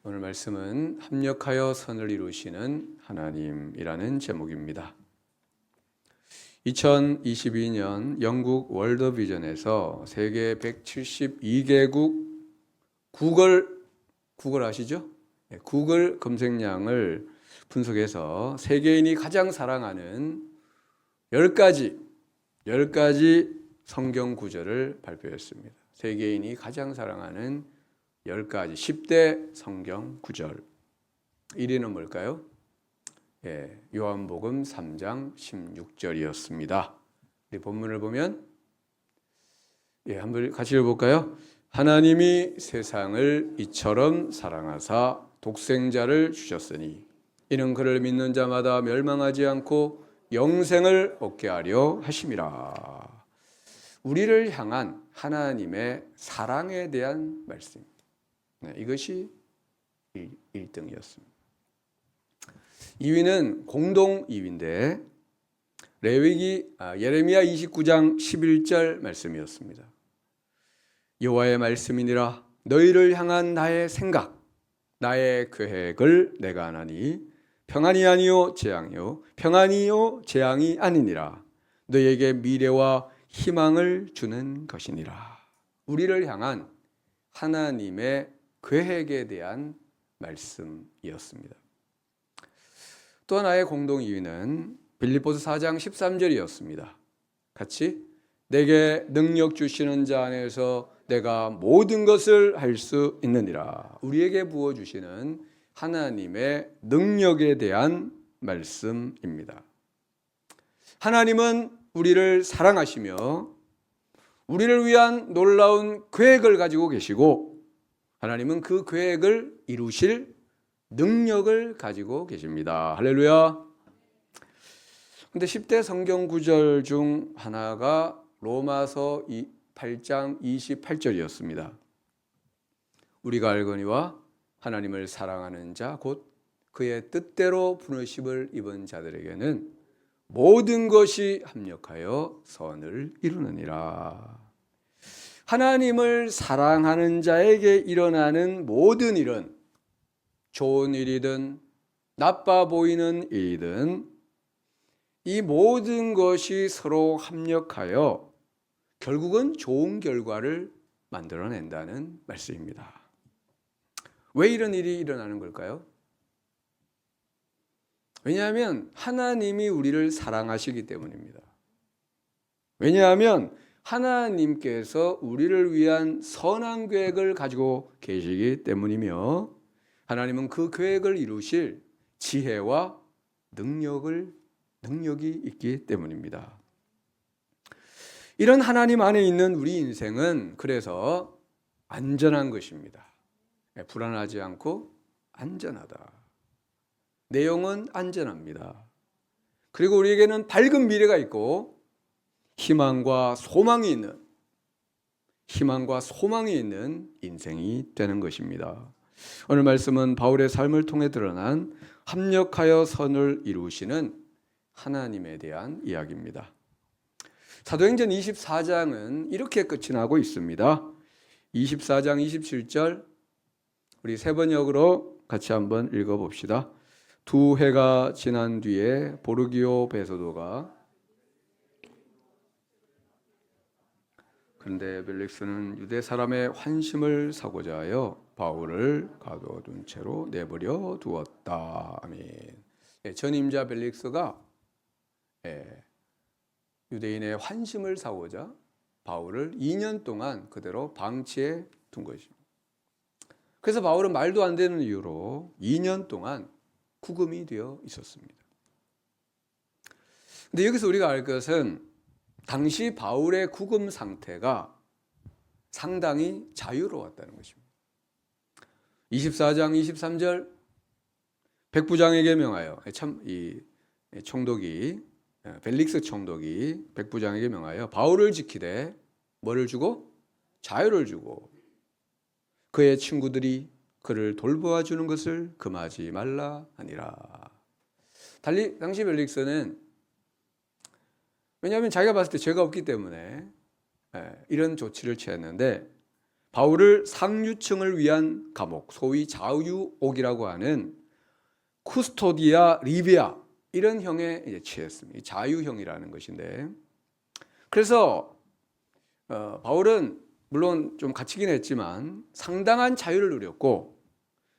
오늘 말씀은 합력하여 선을 이루시는 하나님이라는 제목입니다. 2022년 영국 월드비전에서 세계 172개국 구글 아시죠? 구글 검색량을 분석해서 세계인이 가장 사랑하는 10가지 성경 구절을 발표했습니다. 세계인이 가장 사랑하는 10가지 10대 성경 구절. 1위는 뭘까요? 요한복음 3장 16절이었습니다. 우리 본문을 보면 한번 같이 읽어볼까요? 하나님이 세상을 이처럼 사랑하사 독생자를 주셨으니 이는 그를 믿는 자마다 멸망하지 않고 영생을 얻게 하려 하심이라. 우리를 향한 하나님의 사랑에 대한 말씀입니다. 이것이 1등이었습니다. 2위는 공동 2위인데 예레미야 29장 11절 말씀이었습니다. 여호와의 말씀이니라 너희를 향한 나의 생각 나의 계획을 내가 아나니 평안이 아니요 재앙이 아니니라. 너희에게 미래와 희망을 주는 것이니라. 우리를 향한 하나님의 계획에 대한 말씀이었습니다. 또 하나의 공동 2위는 빌립보서 4장 13절이었습니다. 같이 내게 능력 주시는 자 안에서 내가 모든 것을 할 수 있느니라. 우리에게 부어주시는 하나님의 능력에 대한 말씀입니다. 하나님은 우리를 사랑하시며 우리를 위한 놀라운 계획을 가지고 계시고 하나님은 그 계획을 이루실 능력을 가지고 계십니다. 할렐루야. 근데 10대 성경 구절 중 하나가 로마서 8장 28절이었습니다. 우리가 알거니와 하나님을 사랑하는 자 곧 그의 뜻대로 부르심을 입은 자들에게는 모든 것이 합력하여 선을 이루느니라. 하나님을 사랑하는 자에게 일어나는 모든 일은 좋은 일이든 나빠 보이는 일이든 이 모든 것이 서로 합력하여 결국은 좋은 결과를 만들어낸다는 말씀입니다. 왜 이런 일이 일어나는 걸까요? 왜냐하면 하나님이 우리를 사랑하시기 때문입니다. 왜냐하면 하나님께서 우리를 위한 선한 계획을 가지고 계시기 때문이며 하나님은 그 계획을 이루실 지혜와 능력이 있기 때문입니다. 이런 하나님 안에 있는 우리 인생은 그래서 안전한 것입니다. 불안하지 않고 안전하다. 내 영은 안전합니다. 그리고 우리에게는 밝은 미래가 있고 희망과 소망이 있는 인생이 되는 것입니다. 오늘 말씀은 바울의 삶을 통해 드러난 합력하여 선을 이루시는 하나님에 대한 이야기입니다. 사도행전 24장은 이렇게 끝이 나고 있습니다. 24장 27절 우리 세 번역으로 같이 한번 읽어봅시다. 두 해가 지난 뒤에 보르기오 베소도가 그런데 벨릭스는 유대 사람의 환심을 사고자 하여 바울을 가둬둔 채로 내버려 두었다. 아멘. 전임자 벨릭스가 유대인의 환심을 사고자 바울을 2년 동안 그대로 방치해 둔 것입니다. 그래서 바울은 말도 안 되는 이유로 2년 동안 구금이 되어 있었습니다. 근데 여기서 우리가 알 것은 당시 바울의 구금 상태가 상당히 자유로웠다는 것입니다. 24장 23절 백부장에게 명하여 벨릭스 총독이 백부장에게 명하여 바울을 지키되 뭐를 주고? 자유를 주고 그의 친구들이 그를 돌보아 주는 것을 금하지 말라 하니라. 달리 당시 벨릭스는 왜냐하면 자기가 봤을 때 죄가 없기 때문에 이런 조치를 취했는데 바울을 상류층을 위한 감옥, 소위 자유옥이라고 하는 쿠스토디아 리비아 이런 형에 이제 취했습니다. 자유형이라는 것인데, 그래서 바울은 물론 좀 갇히긴 했지만 상당한 자유를 누렸고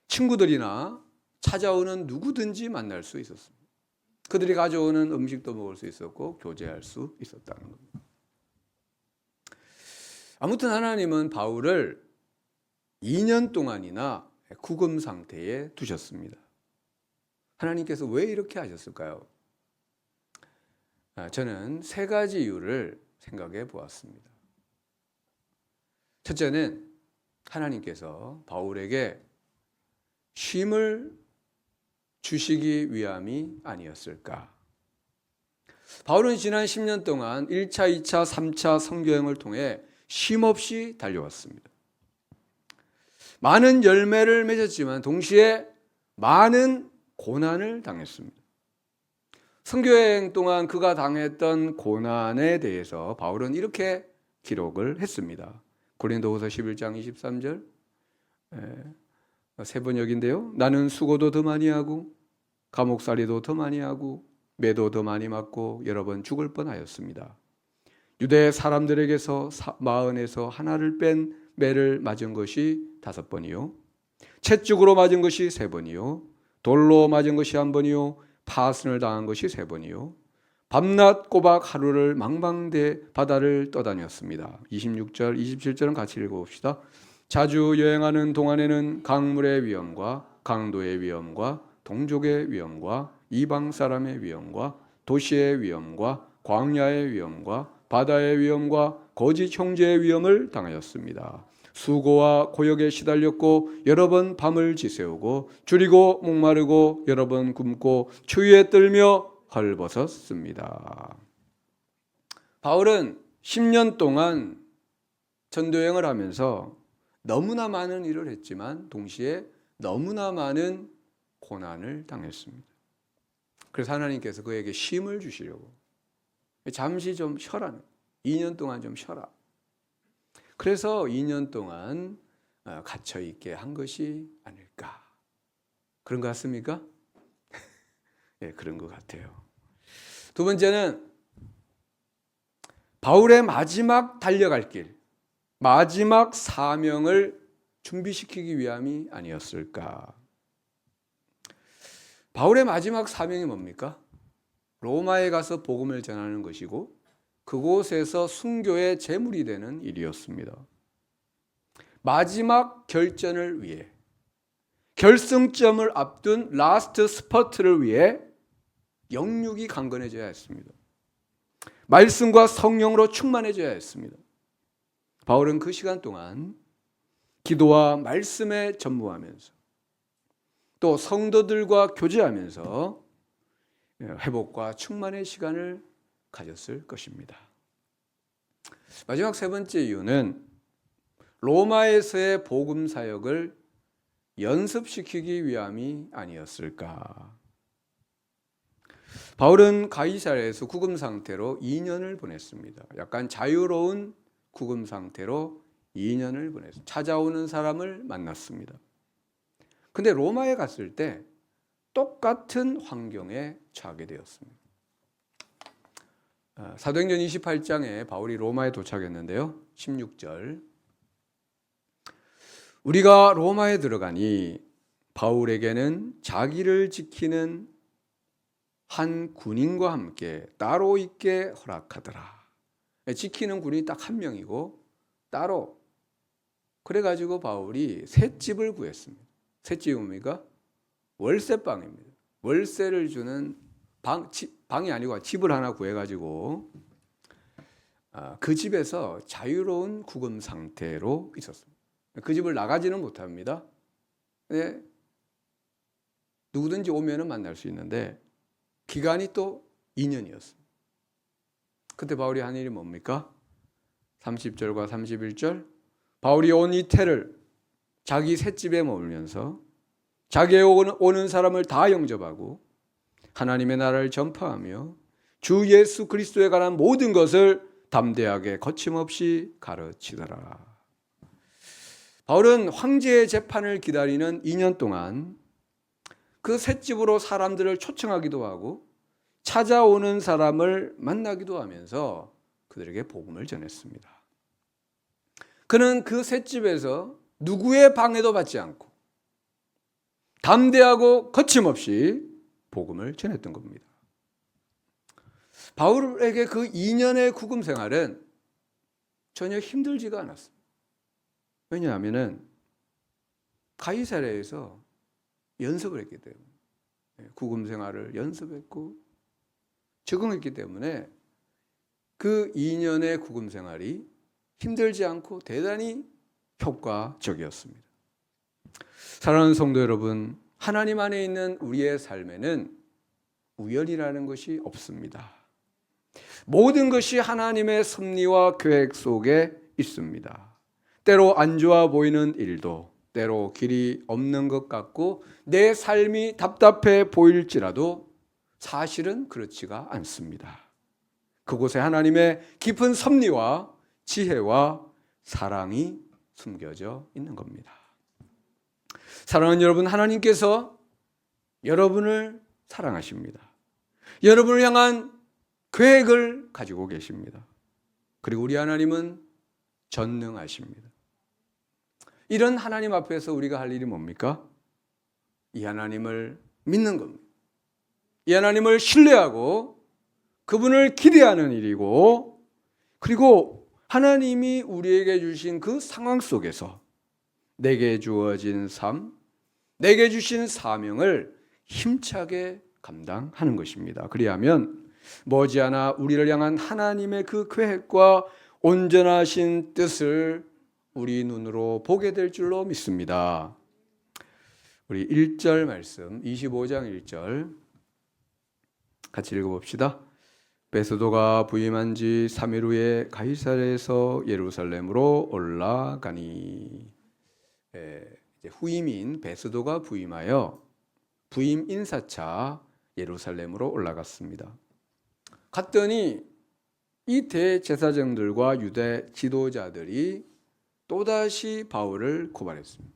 친구들이나 찾아오는 누구든지 만날 수 있었습니다. 그들이 가져오는 음식도 먹을 수 있었고 교제할 수 있었다는 겁니다. 아무튼 하나님은 바울을 2년 동안이나 구금 상태에 두셨습니다. 하나님께서 왜 이렇게 하셨을까요? 저는 세 가지 이유를 생각해 보았습니다. 첫째는 하나님께서 바울에게 쉼을 주시기 위함이 아니었을까? 바울은 지난 10년 동안 1차, 2차, 3차 선교행을 통해 쉼없이 달려왔습니다. 많은 열매를 맺었지만 동시에 많은 고난을 당했습니다. 선교여행 동안 그가 당했던 고난에 대해서 바울은 이렇게 기록을 했습니다. 고린도후서 11장 23절 세 번역인데요. 나는 수고도 더 많이 하고 감옥살이도 더 많이 하고 매도 더 많이 맞고 여러 번 죽을 뻔하였습니다. 유대 사람들에게서 마흔에서 하나를 뺀 매를 맞은 것이 5번이요, 채찍으로 맞은 것이 3번이요, 돌로 맞은 것이 1번이요, 파선을 당한 것이 3번이요, 밤낮 꼬박 하루를 망망대 바다를 떠다녔습니다. 26절, 27절은 같이 읽어봅시다. 자주 여행하는 동안에는 강물의 위험과 강도의 위험과 동족의 위험과 이방 사람의 위험과 도시의 위험과 광야의 위험과 바다의 위험과 거짓 형제의 위험을 당하였습니다. 수고와 고역에 시달렸고 여러 번 밤을 지새우고 줄이고 목마르고 여러 번 굶고 추위에 떨며 헐벗었습니다. 바울은 10년 동안 전도여행을 하면서 너무나 많은 일을 했지만 동시에 너무나 많은 고난을 당했습니다. 그래서 하나님께서 그에게 쉼을 주시려고 잠시 좀 쉬어라. 2년 동안 좀 쉬어라. 그래서 2년 동안 갇혀 있게 한 것이 아닐까. 그런 것 같습니까? 예, 그런 것 같아요. 두 번째는 바울의 마지막 달려갈 길, 마지막 사명을 준비시키기 위함이 아니었을까. 바울의 마지막 사명이 뭡니까? 로마에 가서 복음을 전하는 것이고 그곳에서 순교의 제물이 되는 일이었습니다. 마지막 결전을 위해, 결승점을 앞둔 라스트 스퍼트를 위해 영육이 강건해져야 했습니다. 말씀과 성령으로 충만해져야 했습니다. 바울은 그 시간 동안 기도와 말씀에 전무하면서 또 성도들과 교제하면서 회복과 충만의 시간을 가졌을 것입니다. 마지막 세 번째 이유는 로마에서의 복음 사역을 연습시키기 위함이 아니었을까. 바울은 가이사랴에서 구금 상태로 2년을 보냈습니다. 약간 자유로운 구금 상태로 2년을 보냈습니다. 찾아오는 사람을 만났습니다. 근데 로마에 갔을 때 똑같은 환경에 처하게 되었습니다. 사도행전 28장에 바울이 로마에 도착했는데요. 16절. 우리가 로마에 들어가니 바울에게는 자기를 지키는 한 군인과 함께 따로 있게 허락하더라. 지키는 군인이 딱 1명이고 따로. 그래가지고 바울이 새 집을 구했습니다. 새 집이 뭡니까? 월세방입니다. 월세를 주는 방이 아니고 집을 하나 구해가지고 그 집에서 자유로운 구금 상태로 있었습니다. 그 집을 나가지는 못합니다. 근데 누구든지 오면은 만날 수 있는데 기간이 또 2년이었습니다. 그때 바울이 한 일이 뭡니까? 30절과 31절. 바울이 온 이태를 자기 셋집에 머물면서 자기에 오는 사람을 다 영접하고 하나님의 나라를 전파하며 주 예수 그리스도에 관한 모든 것을 담대하게 거침없이 가르치더라. 바울은 황제의 재판을 기다리는 2년 동안 그 셋집으로 사람들을 초청하기도 하고 찾아오는 사람을 만나기도 하면서 그들에게 복음을 전했습니다. 그는 그 셋집에서 누구의 방해도 받지 않고 담대하고 거침없이 복음을 전했던 겁니다. 바울에게 그 2년의 구금 생활은 전혀 힘들지가 않았습니다. 왜냐하면 가이사랴에서 연습을 했기 때문에, 구금 생활을 연습했고 적응했기 때문에 그 2년의 구금 생활이 힘들지 않고 대단히 효과적이었습니다. 사랑하는 성도 여러분, 하나님 안에 있는 우리의 삶에는 우연이라는 것이 없습니다. 모든 것이 하나님의 섭리와 계획 속에 있습니다. 때로 안 좋아 보이는 일도, 때로 길이 없는 것 같고 내 삶이 답답해 보일지라도 사실은 그렇지가 않습니다. 그곳에 하나님의 깊은 섭리와 지혜와 사랑이 숨겨져 있는 겁니다. 사랑하는 여러분, 하나님께서 여러분을 사랑하십니다. 여러분을 향한 계획을 가지고 계십니다. 그리고 우리 하나님은 전능하십니다. 이런 하나님 앞에서 우리가 할 일이 뭡니까? 이 하나님을 믿는 겁니다. 이 하나님을 신뢰하고 그분을 기대하는 일이고, 그리고 하나님이 우리에게 주신 그 상황 속에서 내게 주어진 삶, 내게 주신 사명을 힘차게 감당하는 것입니다. 그리하면 머지않아 우리를 향한 하나님의 그 계획과 온전하신 뜻을 우리 눈으로 보게 될 줄로 믿습니다. 우리 1절 말씀, 25장 1절 같이 읽어봅시다. 베스도가 부임한 지 3일 후에 가이사랴에서 예루살렘으로 올라가니. 이제 후임인 베스도가 부임하여 부임 인사차 예루살렘으로 올라갔습니다. 갔더니 이 대제사장들과 유대 지도자들이 또다시 바울을 고발했습니다.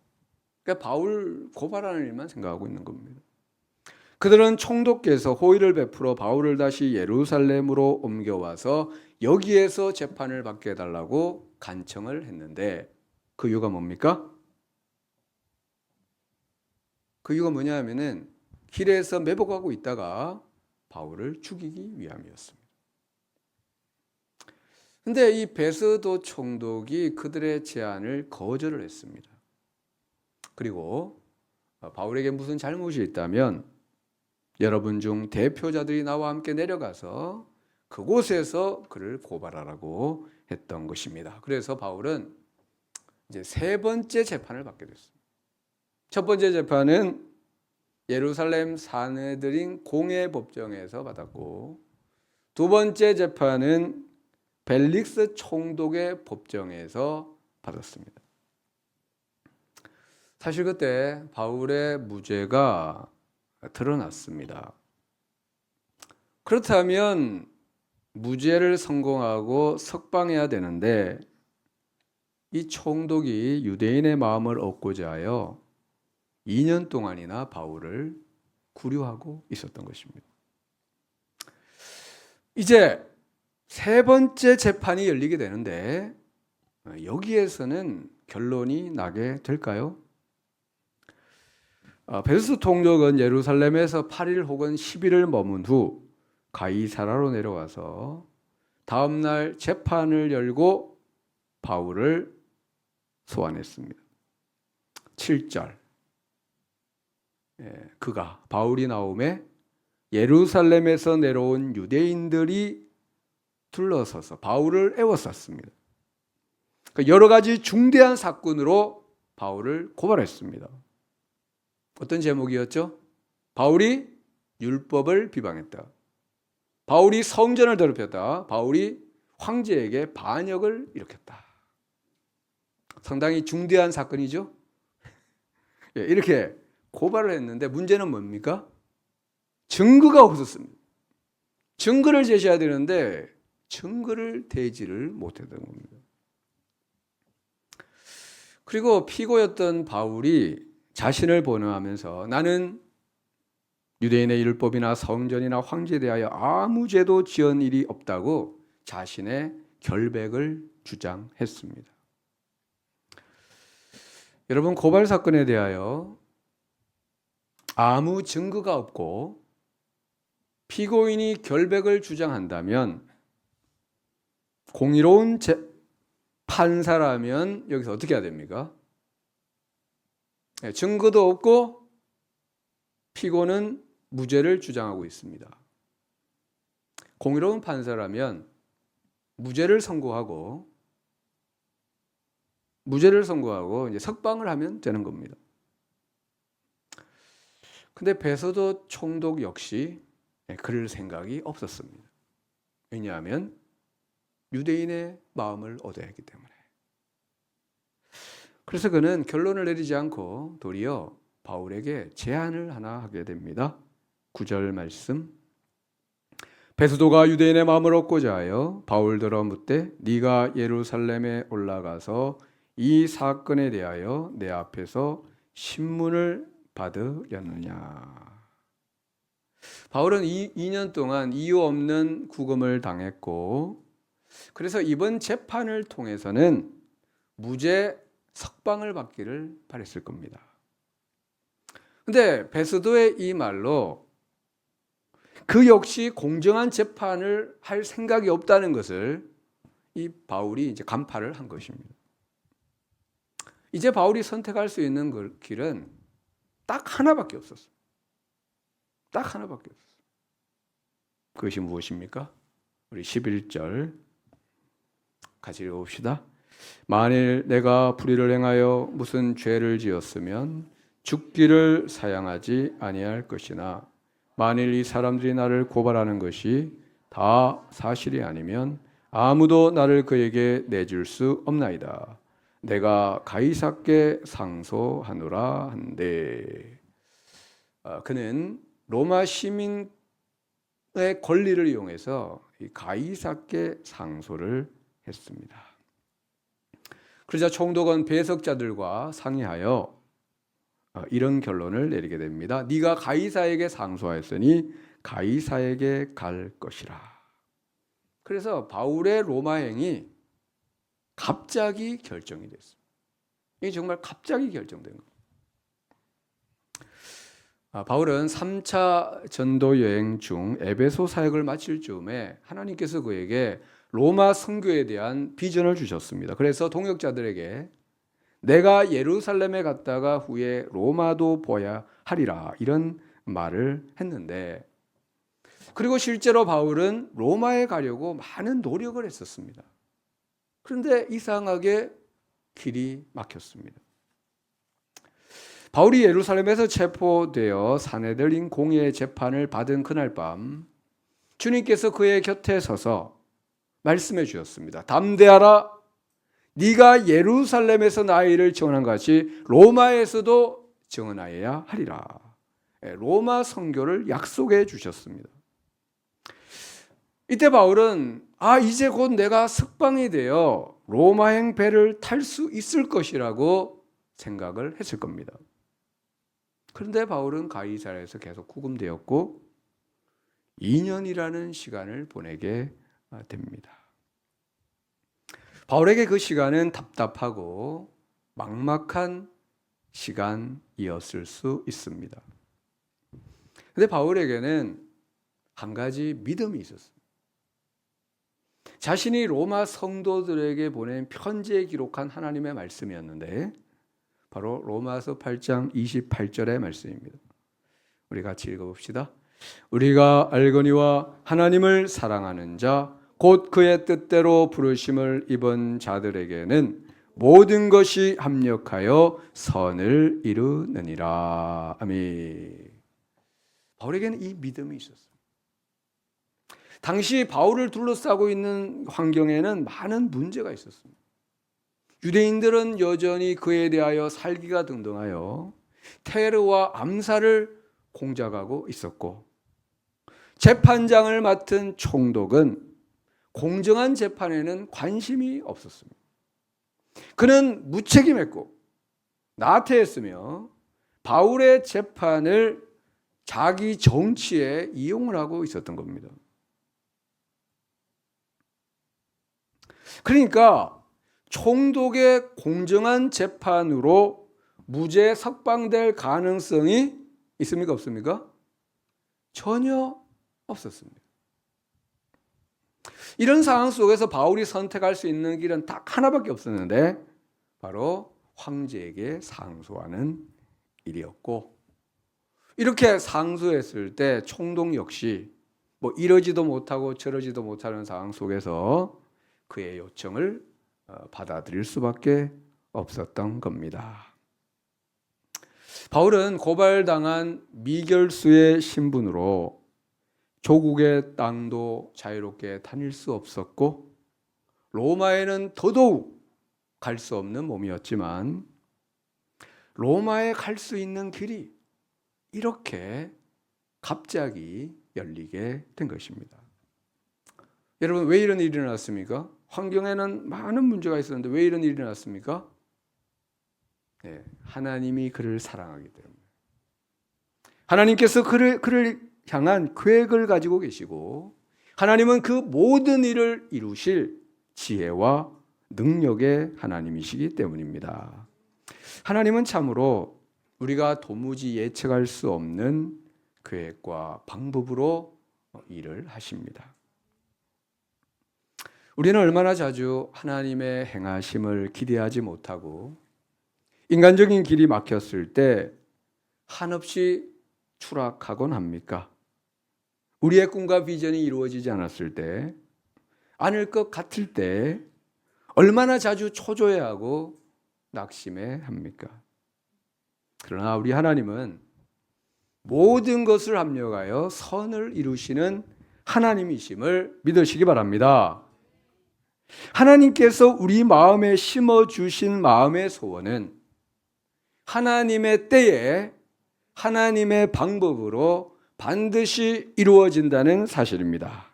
그러니까 바울 고발하는 일만 생각하고 있는 겁니다. 그들은 총독께서 호의를 베풀어 바울을 다시 예루살렘으로 옮겨와서 여기에서 재판을 받게 해달라고 간청을 했는데 그 이유가 뭡니까? 그 이유가 뭐냐 하면은 길에서 매복하고 있다가 바울을 죽이기 위함이었습니다. 근데 이 베스도 총독이 그들의 제안을 거절을 했습니다. 그리고 바울에게 무슨 잘못이 있다면 여러분 중 대표자들이 나와 함께 내려가서 그곳에서 그를 고발하라고 했던 것입니다. 그래서 바울은 이제 세 번째 재판을 받게 됐습니다. 첫 번째 재판은 예루살렘 산헤드린 공회법정에서 받았고, 두 번째 재판은 벨릭스 총독의 법정에서 받았습니다. 사실 그때 바울의 무죄가 드러났습니다. 그렇다면 무죄를 성공하고 석방해야 되는데 이 총독이 유대인의 마음을 얻고자 하여 2년 동안이나 바울을 구류하고 있었던 것입니다. 이제 세 번째 재판이 열리게 되는데 여기에서는 결론이 나게 될까요? 베스도 총독은 예루살렘에서 8일 혹은 10일을 머문 후 가이사라로 내려와서 다음 날 재판을 열고 바울을 소환했습니다. 7절. 그가 바울이 나오매 예루살렘에서 내려온 유대인들이 둘러서서 바울을 애워쌌습니다. 여러 가지 중대한 사건으로 바울을 고발했습니다. 어떤 제목이었죠? 바울이 율법을 비방했다. 바울이 성전을 더럽혔다. 바울이 황제에게 반역을 일으켰다. 상당히 중대한 사건이죠? 이렇게 고발을 했는데 문제는 뭡니까? 증거가 없었습니다. 증거를 제시해야 되는데 증거를 대지를 못했던 겁니다. 그리고 피고였던 바울이 자신을 본어하면서 나는 유대인의 율법이나 성전이나 황제에 대하여 아무 죄도 지은 일이 없다고 자신의 결백을 주장했습니다. 여러분, 고발 사건에 대하여 아무 증거가 없고 피고인이 결백을 주장한다면 공의로운 판사라면 여기서 어떻게 해야 됩니까? 증거도 없고 피고는 무죄를 주장하고 있습니다. 공의로운 판사라면 무죄를 선고하고 이제 석방을 하면 되는 겁니다. 근데 베소도 총독 역시 그럴 생각이 없었습니다. 왜냐하면 유대인의 마음을 얻어야 하기 때문에. 그래서 그는 결론을 내리지 않고 도리어 바울에게 제안을 하나 하게 됩니다. 9절 말씀. 베소도가 유대인의 마음을 얻고자 하여 바울더러 묻되 네가 예루살렘에 올라가서 이 사건에 대하여 내 앞에서 신문을 받으렸느냐. 바울은 2년 동안 이유 없는 구금을 당했고 그래서 이번 재판을 통해서는 무죄 석방을 받기를 바랬을 겁니다. 근데 베소도의 이 말로 그 역시 공정한 재판을 할 생각이 없다는 것을 이 바울이 이제 간파를 한 것입니다. 이제 바울이 선택할 수 있는 길은 딱 하나밖에 없었어요. 딱 하나밖에 없었어요. 그것이 무엇입니까? 우리 11절 같이 읽어봅시다. 만일 내가 불의를 행하여 무슨 죄를 지었으면 죽기를 사양하지 아니할 것이나 만일 이 사람들이 나를 고발하는 것이 다 사실이 아니면 아무도 나를 그에게 내줄 수 없나이다. 내가 가이사께 상소하노라 한데. 그는 로마 시민의 권리를 이용해서 이 가이사께 상소를 했습니다. 그러자 총독은 배석자들과 상의하여 이런 결론을 내리게 됩니다. 네가 가이사에게 상소하였으니 가이사에게 갈 것이라. 그래서 바울의 로마행이 갑자기 결정이 됐습니다. 이게 정말 갑자기 결정된 겁니다. 바울은 3차 전도 여행 중 에베소 사역을 마칠 즈음에 하나님께서 그에게 로마 선교에 대한 비전을 주셨습니다. 그래서 동역자들에게 내가 예루살렘에 갔다가 후에 로마도 보아야 하리라 이런 말을 했는데, 그리고 실제로 바울은 로마에 가려고 많은 노력을 했었습니다. 그런데 이상하게 길이 막혔습니다. 바울이 예루살렘에서 체포되어 사내들인 공의의 재판을 받은 그날 밤 주님께서 그의 곁에 서서 말씀해 주셨습니다. 담대하라. 네가 예루살렘에서 나의 일을 증언한 것이 로마에서도 증언하여야 하리라. 로마 선교를 약속해 주셨습니다. 이때 바울은 이제 곧 내가 석방이 되어 로마행 배를 탈 수 있을 것이라고 생각을 했을 겁니다. 그런데 바울은 가이사랴에서 계속 구금되었고 2년이라는 시간을 보내게 됩니다. 바울에게 그 시간은 답답하고 막막한 시간이었을 수 있습니다. 그런데 바울에게는 한 가지 믿음이 있었습니다. 자신이 로마 성도들에게 보낸 편지에 기록한 하나님의 말씀이었는데 바로 로마서 8장 28절의 말씀입니다. 우리 같이 읽어봅시다. 우리가 알거니와 하나님을 사랑하는 자 곧 그의 뜻대로 부르심을 입은 자들에게는 모든 것이 합력하여 선을 이루느니라. 아멘. 바울에게는 이 믿음이 있었어요. 당시 바울을 둘러싸고 있는 환경에는 많은 문제가 있었습니다. 유대인들은 여전히 그에 대하여 살기가 등등하여 테러와 암살을 공작하고 있었고, 재판장을 맡은 총독은 공정한 재판에는 관심이 없었습니다. 그는 무책임했고 나태했으며 바울의 재판을 자기 정치에 이용을 하고 있었던 겁니다. 그러니까 총독의 공정한 재판으로 무죄 석방될 가능성이 있습니까? 없습니까? 전혀 없었습니다. 이런 상황 속에서 바울이 선택할 수 있는 길은 딱 하나밖에 없었는데 바로 황제에게 상소하는 일이었고, 이렇게 상소했을 때 총독 역시 뭐 이러지도 못하고 저러지도 못하는 상황 속에서 그의 요청을 받아들일 수밖에 없었던 겁니다. 바울은 고발당한 미결수의 신분으로 조국의 땅도 자유롭게 다닐 수 없었고 로마에는 더더욱 갈 수 없는 몸이었지만 로마에 갈 수 있는 길이 이렇게 갑자기 열리게 된 것입니다. 여러분, 왜 이런 일이 일어났습니까? 환경에는 많은 문제가 있었는데 왜 이런 일이 일어났습니까? 네, 하나님이 그를 사랑하기 때문에. 하나님께서 그를 향한 계획을 가지고 계시고 하나님은 그 모든 일을 이루실 지혜와 능력의 하나님이시기 때문입니다. 하나님은 참으로 우리가 도무지 예측할 수 없는 계획과 방법으로 일을 하십니다. 우리는 얼마나 자주 하나님의 행하심을 기대하지 못하고 인간적인 길이 막혔을 때 한없이 추락하곤 합니까? 우리의 꿈과 비전이 이루어지지 않았을 때, 않을 것 같을 때 얼마나 자주 초조해하고 낙심해 합니까? 그러나 우리 하나님은 모든 것을 합력하여 선을 이루시는 하나님이심을 믿으시기 바랍니다. 하나님께서 우리 마음에 심어주신 마음의 소원은 하나님의 때에 하나님의 방법으로 반드시 이루어진다는 사실입니다.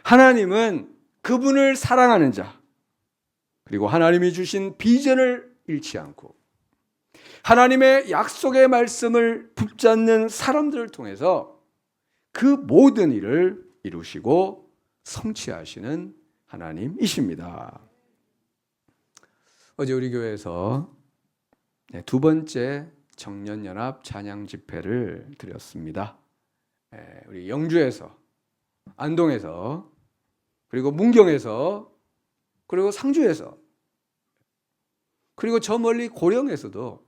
하나님은 그분을 사랑하는 자, 그리고 하나님이 주신 비전을 잃지 않고 하나님의 약속의 말씀을 붙잡는 사람들을 통해서 그 모든 일을 이루시고 성취하시는 하나님이십니다. 어제 우리 교회에서 두 번째 청년연합 찬양 집회를 드렸습니다. 우리 영주에서, 안동에서, 그리고 문경에서, 그리고 상주에서, 그리고 저 멀리 고령에서도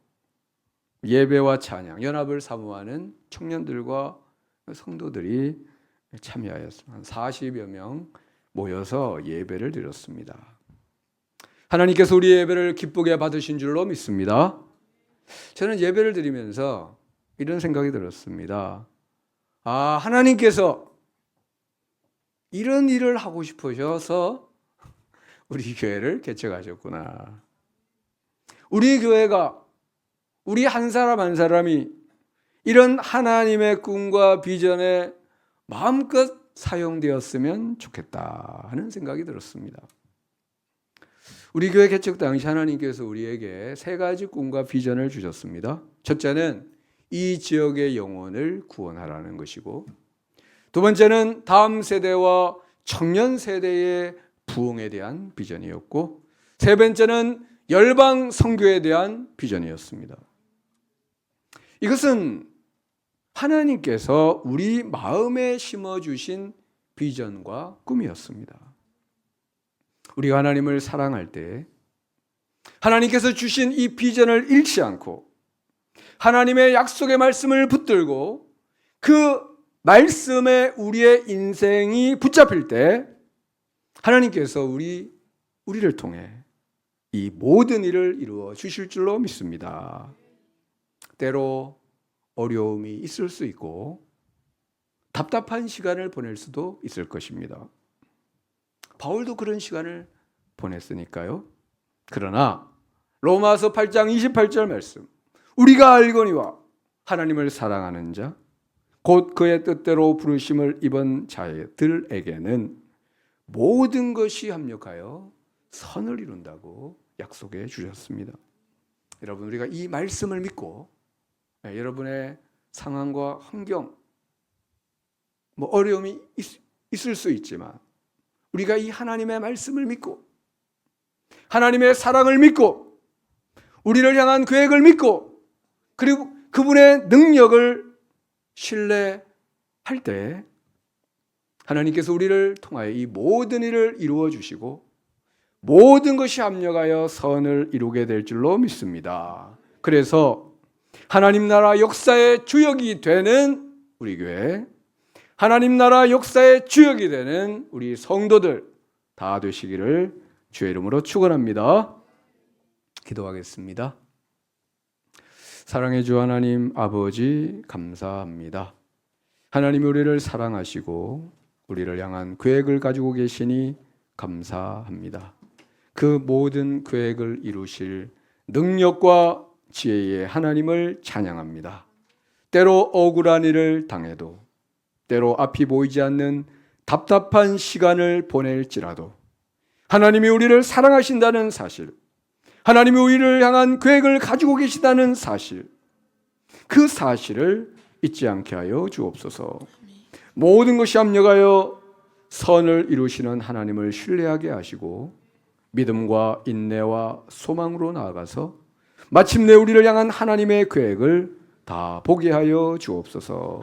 예배와 찬양, 연합을 사모하는 청년들과 성도들이 참여하였습니다. 한 40여 명 모여서 예배를 드렸습니다. 하나님께서 우리 예배를 기쁘게 받으신 줄로 믿습니다. 저는 예배를 드리면서 이런 생각이 들었습니다. 하나님께서 이런 일을 하고 싶으셔서 우리 교회를 개척하셨구나. 우리 교회가, 우리 한 사람 한 사람이 이런 하나님의 꿈과 비전에 마음껏 사용되었으면 좋겠다 하는 생각이 들었습니다. 우리 교회 개척 당시 하나님께서 우리에게 세 가지 꿈과 비전을 주셨습니다. 첫째는 이 지역의 영혼을 구원하라는 것이고, 두 번째는 다음 세대와 청년 세대의 부흥에 대한 비전이었고, 세 번째는 열방 선교에 대한 비전이었습니다. 이것은 하나님께서 우리 마음에 심어주신 비전과 꿈이었습니다. 우리가 하나님을 사랑할 때 하나님께서 주신 이 비전을 잃지 않고 하나님의 약속의 말씀을 붙들고 그 말씀에 우리의 인생이 붙잡힐 때 하나님께서 우리를 통해 이 모든 일을 이루어 주실 줄로 믿습니다. 때로 어려움이 있을 수 있고 답답한 시간을 보낼 수도 있을 것입니다. 바울도 그런 시간을 보냈으니까요. 그러나 로마서 8장 28절 말씀, 우리가 알거니와 하나님을 사랑하는 자 곧 그의 뜻대로 부르심을 입은 자들에게는 모든 것이 합력하여 선을 이룬다고 약속해 주셨습니다. 여러분, 우리가 이 말씀을 믿고 여러분의 상황과 환경, 어려움이 있을 수 있지만 우리가 이 하나님의 말씀을 믿고 하나님의 사랑을 믿고 우리를 향한 계획을 믿고 그리고 그분의 능력을 신뢰할 때 하나님께서 우리를 통하여 이 모든 일을 이루어 주시고 모든 것이 합력하여 선을 이루게 될 줄로 믿습니다. 그래서 하나님 나라 역사의 주역이 되는 우리 교회, 하나님 나라 역사의 주역이 되는 우리 성도들 다 되시기를 주의 이름으로 축원합니다. 기도하겠습니다. 사랑의 주 하나님 아버지, 감사합니다. 하나님이 우리를 사랑하시고 우리를 향한 계획을 가지고 계시니 감사합니다. 그 모든 계획을 이루실 능력과 지혜의 하나님을 찬양합니다. 때로 억울한 일을 당해도, 때로 앞이 보이지 않는 답답한 시간을 보낼지라도 하나님이 우리를 사랑하신다는 사실, 하나님이 우리를 향한 계획을 가지고 계시다는 사실, 그 사실을 잊지 않게 하여 주옵소서. 모든 것이 합력하여 선을 이루시는 하나님을 신뢰하게 하시고 믿음과 인내와 소망으로 나아가서 마침내 우리를 향한 하나님의 계획을 다 보게 하여 주옵소서.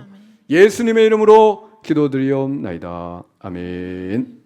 예수님의 이름으로 기도드리옵나이다. 아멘.